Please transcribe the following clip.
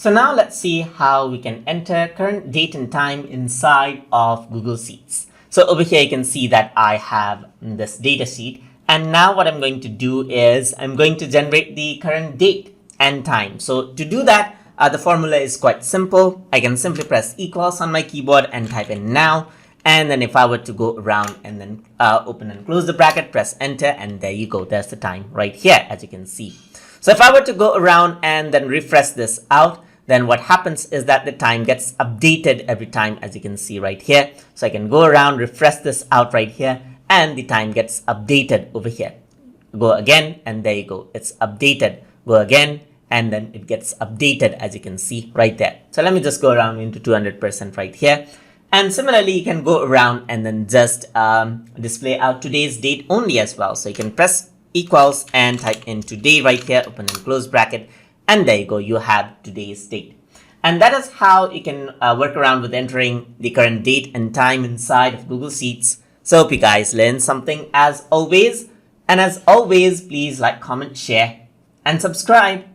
So now let's see how we can enter current date and time inside of Google Sheets. So over here, you can see that I have this data sheet. And now what I'm going to do is I'm going to generate the current date and time. So to do that, the formula is quite simple. I can simply press equals on my keyboard and type in now. And then if I were to go around and then open and close the bracket, press enter, and there you go. There's the time right here, as you can see. So if I were to go around and then refresh this out, then what happens is that the time gets updated every time, as you can see right here. So I can go around, refresh this out right here, and the time gets updated over here. Go again, and there you go. It's updated. Go again, and then it gets updated, as you can see right there. So let me just go around into 200% right here. And similarly, you can go around and then just display out today's date only as well. So you can press equals and type in today right here, open and close bracket, and there you go, you have today's date. And that is how you can work around with entering the current date and time inside of Google Sheets. So hope you guys learned something as always. And as always, please like, comment, share, and subscribe.